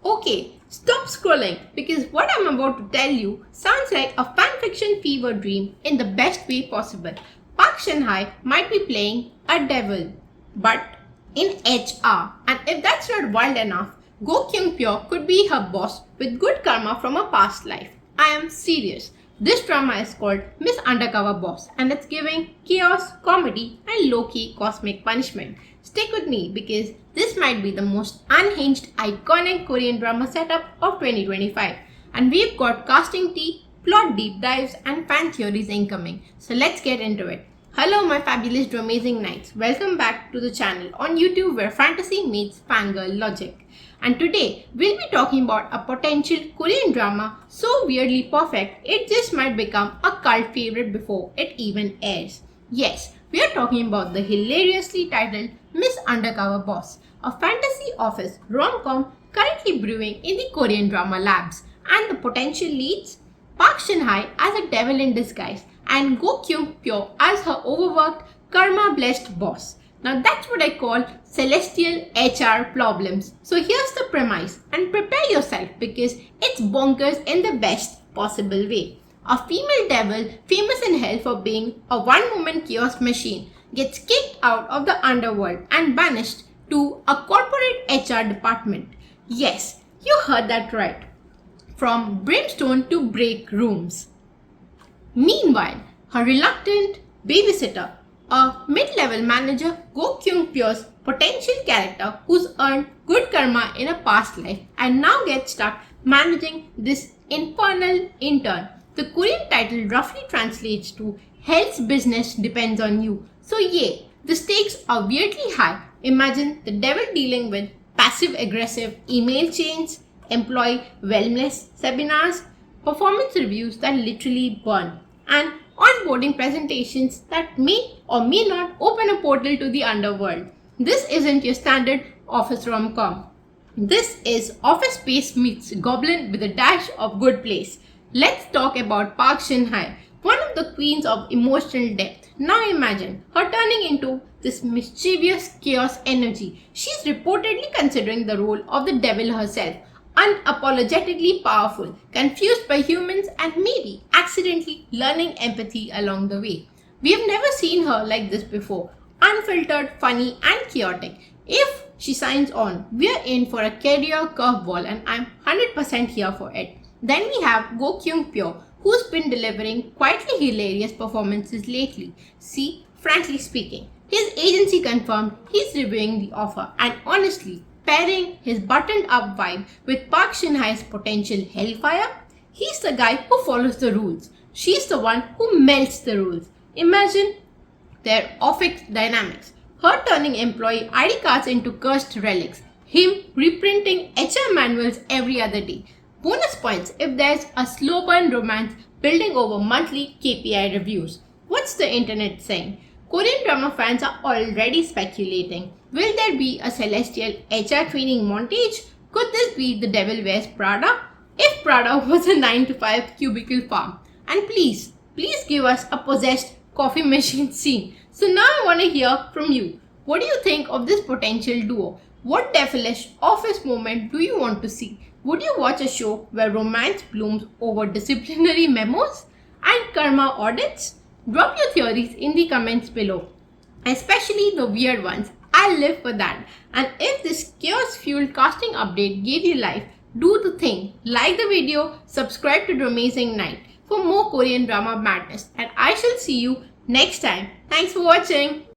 Okay, stop scrolling because what I'm about to tell you sounds like a fanfiction fever dream in the best way possible. Park Shin-hye might be playing a devil, but in HR. And if that's not wild enough, Go Kyung-pyo could be her boss with good karma from a past life. I am serious. This drama is called Miss Undercover Boss and it's giving chaos, comedy, and low-key cosmic punishment. Stick with me because this might be the most unhinged, iconic Korean drama setup of 2025. And we've got casting tea, plot deep dives, and fan theories incoming. So let's get into it. Hello my fabulous amazing knights. Welcome back to the channel on YouTube where fantasy meets fangirl logic. And today we'll be talking about a potential Korean drama so weirdly perfect it just might become a cult favorite before it even airs. Yes, we are talking about the hilariously titled Miss Undercover Boss, a fantasy office rom-com currently brewing in the Korean drama labs. And the potential leads? Park Shin-hye as a devil in disguise and Go Kyung-pyo as her overworked, karma-blessed boss. Now that's what I call celestial HR problems. So here's the premise and prepare yourself because it's bonkers in the best possible way. A female devil famous in hell for being a one-woman chaos machine gets kicked out of the underworld and banished to a corporate HR department. Yes, you heard that right. From brimstone to break rooms. Meanwhile, her reluctant babysitter, a mid-level manager, Go Kyung-pyo's potential character who's earned good karma in a past life and now gets stuck managing this infernal intern. The Korean title roughly translates to Hell's Business Depends on You. So yeah, the stakes are weirdly high. Imagine the devil dealing with passive-aggressive email chains, employee wellness seminars, performance reviews that literally burn, and onboarding presentations that may or may not open a portal to the underworld. This isn't your standard office rom-com. This is Office Space meets Goblin with a dash of good place. Let's talk about Park Shin-hye, one of the queens of emotional depth. Now imagine her turning into this mischievous chaos energy. She's reportedly considering the role of the devil herself, unapologetically powerful, confused by humans, and maybe accidentally learning empathy along the way. We have never seen her like this before, unfiltered, funny, and chaotic. If she signs on, we're in for a career curveball, and I'm 100% here for it. Then we have Go Kyung-pyo, who's been delivering quietly hilarious performances lately. See, frankly speaking, his agency confirmed he's reviewing the offer, and honestly, pairing his buttoned up vibe with Park Shin-hye's potential hellfire, he's the guy who follows the rules. She's the one who melts the rules. Imagine their office dynamics. Her turning employee ID cards into cursed relics. Him reprinting HR manuals every other day. Bonus points if there's a slow burn romance building over monthly KPI reviews. What's the internet saying? Korean drama fans are already speculating. Will there be a celestial HR training montage? Could this be the Devil Wears Prada? If Prada was a 9 to 5 cubicle farm. And please give us a possessed coffee machine scene. So now I want to hear from you. What do you think of this potential duo? What devilish office moment do you want to see? Would you watch a show where romance blooms over disciplinary memos and karma audits? Drop your theories in the comments below, especially the weird ones. I'll live for that. And if this chaos-fueled casting update gave you life, do the thing. Like the video, subscribe to The Amazing Night for more Korean drama madness. And I shall see you next time. Thanks for watching.